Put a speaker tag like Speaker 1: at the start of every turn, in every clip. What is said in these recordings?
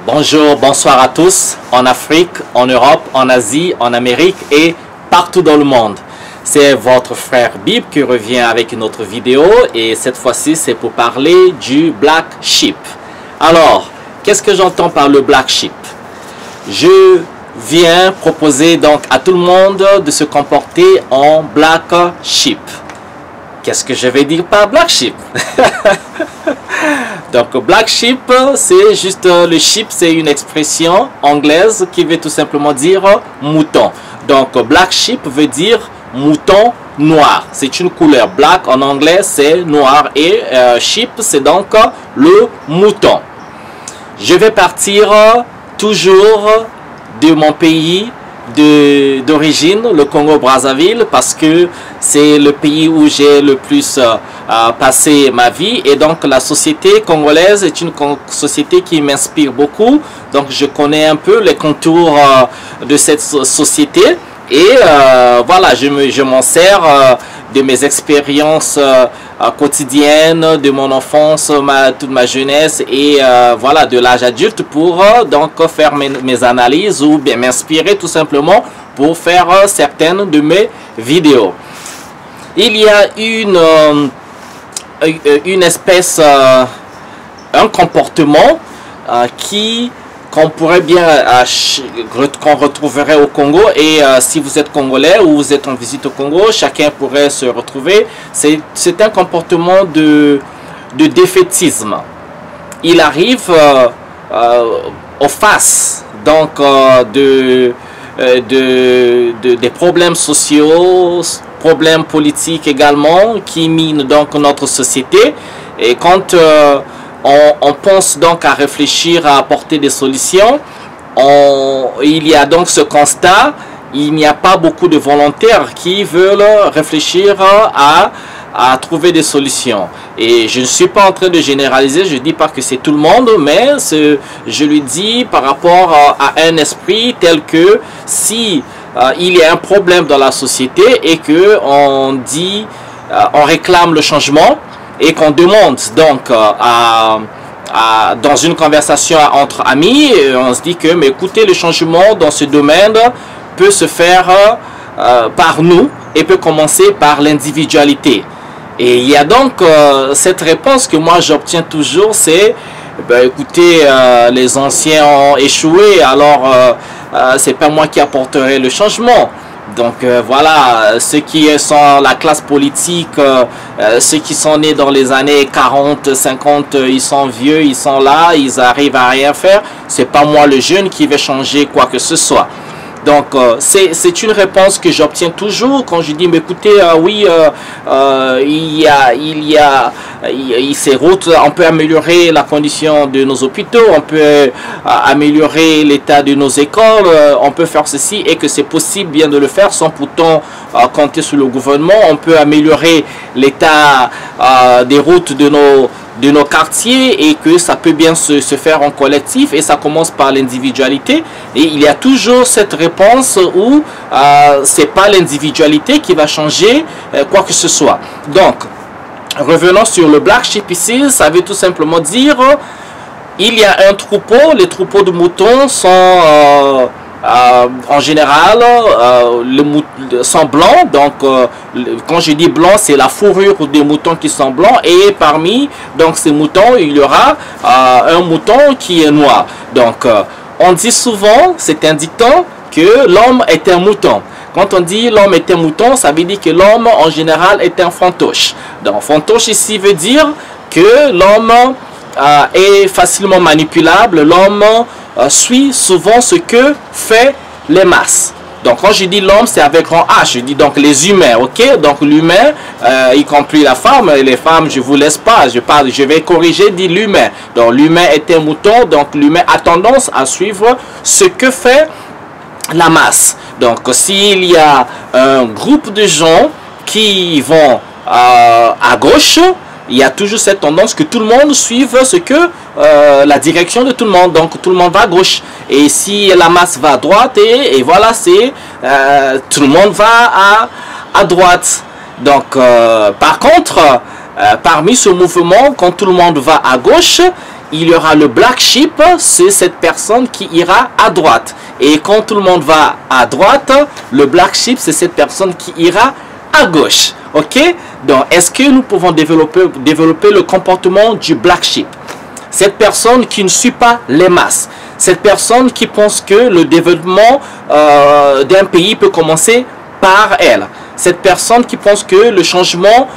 Speaker 1: Bonjour, bonsoir à tous, en Afrique, en Europe, en Asie, en Amérique et partout dans le monde. C'est votre frère Bib qui revient avec une autre vidéo et cette fois-ci c'est pour parler du Black Sheep. Alors, qu'est-ce que j'entends par le Black Sheep? Je viens proposer donc à tout le monde de se comporter en Black Sheep. Qu'est-ce que je vais dire par Black Sheep? Donc Black Sheep, c'est juste le sheep, c'est une expression anglaise qui veut tout simplement dire mouton. Donc Black Sheep veut dire mouton noir. C'est une couleur. Black en anglais c'est noir et sheep c'est donc le mouton. Je vais partir toujours de mon pays d'origine, le Congo-Brazzaville, parce que c'est le pays où j'ai le plus passé ma vie, et donc la société congolaise est une société qui m'inspire beaucoup. Donc je connais un peu les contours de cette société et voilà, je m'en sers de mes expériences quotidiennes, de mon enfance, toute ma jeunesse et voilà, de l'âge adulte pour donc faire mes analyses ou bien m'inspirer tout simplement pour faire certaines de mes vidéos. Il y a une espèce, un comportement qu'on pourrait bien, qu'on retrouverait au Congo, et si vous êtes congolais ou vous êtes en visite au Congo, chacun pourrait se retrouver. C'est un comportement de défaitisme. Il arrive aux faces donc des problèmes sociaux, problèmes politiques également qui minent donc notre société, et quand on pense donc à réfléchir, à apporter des solutions, il y a donc ce constat, il n'y a pas beaucoup de volontaires qui veulent réfléchir à trouver des solutions. Et je ne suis pas en train de généraliser, je ne dis pas que c'est tout le monde, mais je lui dis par rapport à un esprit tel que si il y a un problème dans la société et que on réclame le changement, et qu'on demande donc dans une conversation entre amis, on se dit que mais écoutez, le changement dans ce domaine peut se faire par nous et peut commencer par l'individualité. Et il y a donc cette réponse que moi j'obtiens toujours, c'est ben, écoutez, les anciens ont échoué, alors c'est pas moi qui apporterai le changement. Donc voilà, ceux qui sont la classe politique, ceux qui sont nés dans les années 40, 50, ils sont vieux, ils sont là, ils arrivent à rien faire. C'est pas moi le jeune qui vais changer quoi que ce soit. Donc c'est une réponse que j'obtiens toujours quand je dis mais écoutez, oui, il y a ces routes, on peut améliorer la condition de nos hôpitaux, on peut améliorer l'état de nos écoles, on peut faire ceci, et que c'est possible bien de le faire sans pourtant compter sur le gouvernement. On peut améliorer l'état des routes de nos quartiers, et que ça peut bien se faire en collectif, et ça commence par l'individualité. Et il y a toujours cette réponse où c'est pas l'individualité qui va changer quoi que ce soit. Donc revenons sur le Black Sheep ici, ça veut tout simplement dire il y a un troupeau, les troupeaux de moutons sont en général sont blancs. Donc quand je dis blanc, c'est la fourrure des moutons qui sont blancs, et parmi donc ces moutons il y aura un mouton qui est noir. Donc on dit souvent, c'est un dicton, que l'homme est un mouton. Quand on dit l'homme est un mouton, ça veut dire que l'homme en général est un fantoche. Donc fantoche ici veut dire que l'homme est facilement manipulable, l'homme suit souvent ce que fait les masses. Donc quand je dis l'homme, c'est avec grand H, je dis donc les humains, ok? Donc l'humain, y compris la femme, et les femmes, je vous laisse pas, je vais corriger, dit l'humain. Donc l'humain est un mouton, donc l'humain a tendance à suivre ce que fait la masse. Donc s'il y a un groupe de gens qui vont à gauche, il y a toujours cette tendance que tout le monde suive ce que la direction de tout le monde. Donc tout le monde va à gauche. Et si la masse va à droite, et voilà, c'est tout le monde va à droite. Donc par contre, parmi ce mouvement, quand tout le monde va à gauche, il y aura le black sheep, c'est cette personne qui ira à droite. Et quand tout le monde va à droite, le black sheep, c'est cette personne qui ira à gauche. Ok? Donc, est-ce que nous pouvons développer le comportement du black sheep? Cette personne qui ne suit pas les masses. Cette personne qui pense que le développement d'un pays peut commencer par elle. Cette personne qui pense que le changement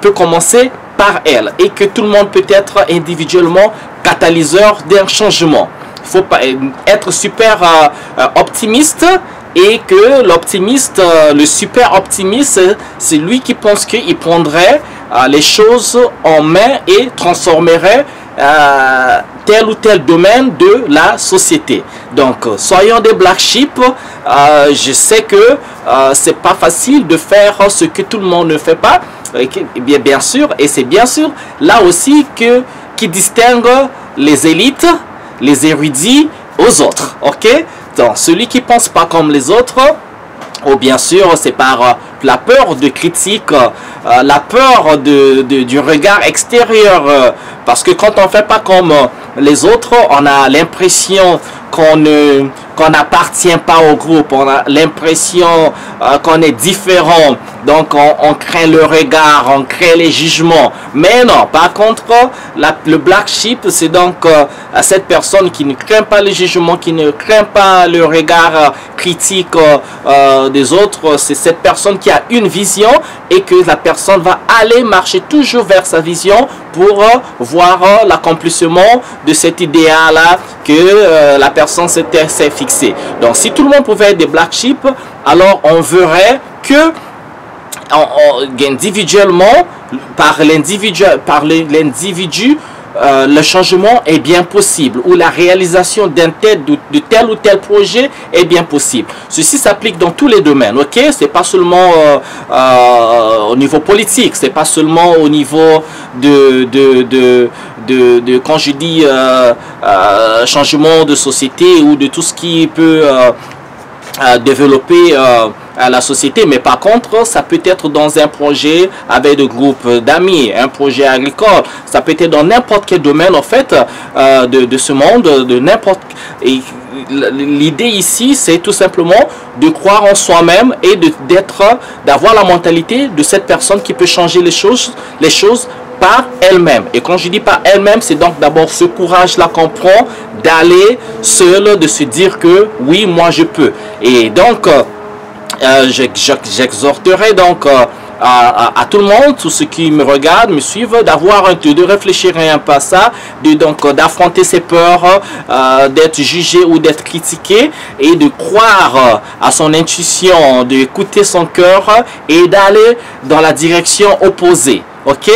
Speaker 1: peut commencer par elle et que tout le monde peut être individuellement catalyseur d'un changement. Il faut pas être super optimiste et que l'optimiste, le super optimiste, c'est lui qui pense qu'il prendrait les choses en main et transformerait tel ou tel domaine de la société. Donc, soyons des black sheep. Je sais que c'est pas facile de faire ce que tout le monde ne fait pas. Bien sûr, et c'est bien sûr là aussi qui distingue les élites, les érudits aux autres. Ok? Donc, celui qui pense pas comme les autres, ou bien sûr, c'est par la peur de critique, la peur du regard extérieur. Parce que quand on ne fait pas comme les autres, on a l'impression qu'on n'appartient pas au groupe. On a l'impression qu'on est différent. Donc, on craint le regard, on craint les jugements. Mais non, par contre, le black sheep, c'est donc cette personne qui ne craint pas les jugements, qui ne craint pas le regard critique des autres. C'est cette personne qui a une vision et que la personne va aller marcher toujours vers sa vision pour voir l'accomplissement de cet idéal-là que la personne s'est fixée. Donc, si tout le monde pouvait être des black sheep, alors on verrait que individuellement, par l'individu, le changement est bien possible, ou la réalisation de tel ou tel projet est bien possible. Ceci s'applique dans tous les domaines, ok? C'est pas seulement au niveau politique, c'est pas seulement au niveau quand je dis changement de société ou de tout ce qui peut développer à la société, mais par contre ça peut être dans un projet avec des groupes d'amis, un projet agricole, ça peut être dans n'importe quel domaine en fait de ce monde, de n'importe. L'idée ici c'est tout simplement de croire en soi-même et d'avoir la mentalité de cette personne qui peut changer les choses par elle-même. Et quand je dis par elle-même, c'est donc d'abord ce courage-là qu'on prend d'aller seul, de se dire que oui, moi je peux. Et donc j'exhorterai donc à tout le monde, tous ceux qui me regardent, me suivent, de réfléchir un peu à ça, d'affronter ses peurs, d'être jugé ou d'être critiqué, et de croire à son intuition, d'écouter son cœur et d'aller dans la direction opposée. Ok?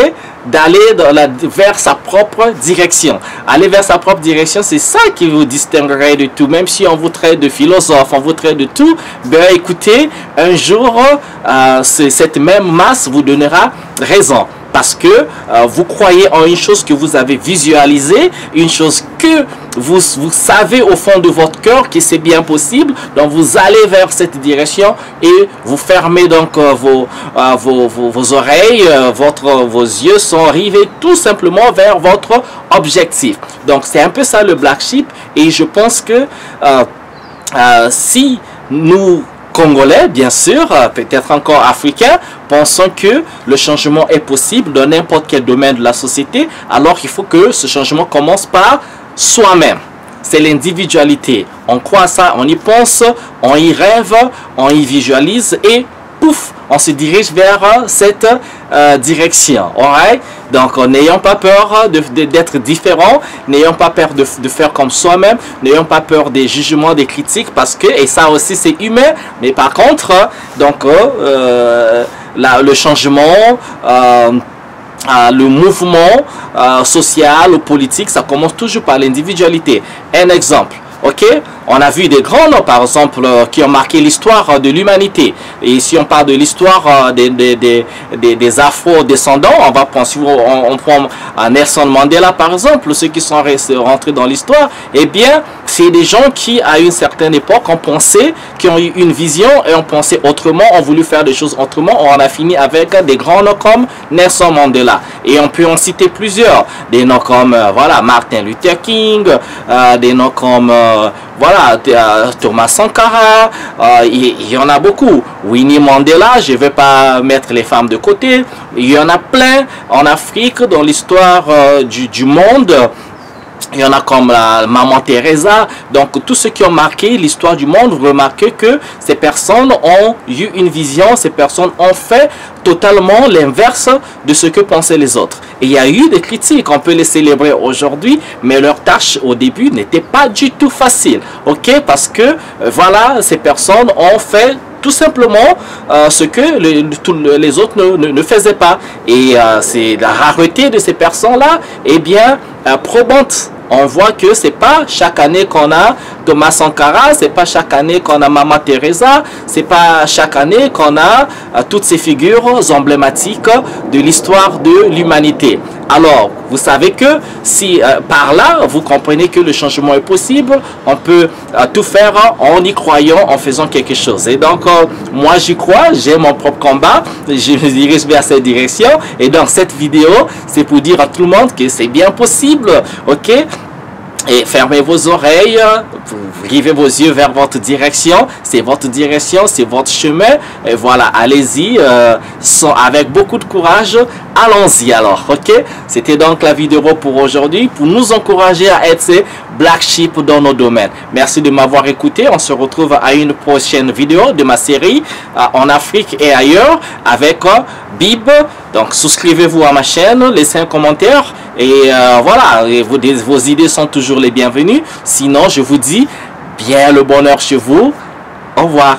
Speaker 1: D'aller vers sa propre direction. Aller vers sa propre direction, c'est ça qui vous distinguerait de tout. Même si on vous traite de philosophe, on vous traite de tout, ben écoutez, un jour, cette même masse vous donnera raison. Parce que vous croyez en une chose que vous avez visualisée, une chose que vous savez au fond de votre cœur que c'est bien possible. Donc vous allez vers cette direction et vous fermez donc vos oreilles, vos yeux sont rivés tout simplement vers votre objectif. Donc c'est un peu ça le black sheep, et je pense que si nous Congolais, bien sûr, peut-être encore africains, pensant que le changement est possible dans n'importe quel domaine de la société, alors il faut que ce changement commence par soi-même. C'est l'individualité. On croit à ça, on y pense, on y rêve, on y visualise et pouf, on se dirige vers cette direction. Alright? Donc, n'ayons pas peur d'être différents, n'ayons pas peur de faire comme soi-même, n'ayons pas peur des jugements, des critiques, parce que, et ça aussi c'est humain, mais par contre, donc, le changement, le mouvement social ou politique, ça commence toujours par l'individualité. Un exemple. ok? On a vu des grands noms, par exemple, qui ont marqué l'histoire de l'humanité. Et si on parle de l'histoire des afro-descendants, on va penser, on prend Nelson Mandela, par exemple, ceux qui sont rentrés dans l'histoire, eh bien, c'est des gens qui, à une certaine époque, ont pensé, qui ont eu une vision et ont pensé autrement, ont voulu faire des choses autrement. On a fini avec des grands noms comme Nelson Mandela. Et on peut en citer plusieurs. Des noms comme, voilà, Martin Luther King, des noms comme, voilà, Thomas Sankara, il y en a beaucoup. Winnie Mandela, je ne vais pas mettre les femmes de côté. Il y en a plein en Afrique, dans l'histoire du monde. Il y en a comme la Maman Teresa. Donc tous ceux qui ont marqué l'histoire du monde, vous remarquez que ces personnes ont eu une vision, ces personnes ont fait totalement l'inverse de ce que pensaient les autres. Et il y a eu des critiques, on peut les célébrer aujourd'hui, mais leur tâche au début n'était pas du tout facile. Ok, parce que voilà, ces personnes ont fait tout simplement ce que les autres ne faisaient pas. Et c'est la rareté de ces personnes-là, eh bien, probante. On voit que c'est pas chaque année qu'on a Thomas Sankara, c'est pas chaque année qu'on a Maman Teresa, c'est pas chaque année qu'on a toutes ces figures emblématiques de l'histoire de l'humanité. Alors, vous savez que si par là, vous comprenez que le changement est possible, on peut tout faire en y croyant, en faisant quelque chose. Et donc, moi j'y crois, j'ai mon propre combat, je me dirige vers cette direction. Et dans cette vidéo, c'est pour dire à tout le monde que c'est bien possible, ok? Et fermez vos oreilles, vous rivez vos yeux vers votre direction. C'est votre direction, c'est votre chemin. Et voilà, allez-y, avec beaucoup de courage. Allons-y alors, ok? C'était donc la vidéo pour aujourd'hui, pour nous encourager à être ces black sheep dans nos domaines. Merci de m'avoir écouté. On se retrouve à une prochaine vidéo de ma série en Afrique et ailleurs avec Bib. Donc souscrivez-vous à ma chaîne, laissez un commentaire et voilà, et vos idées sont toujours les bienvenues. Sinon, je vous dis bien le bonheur chez vous. Au revoir.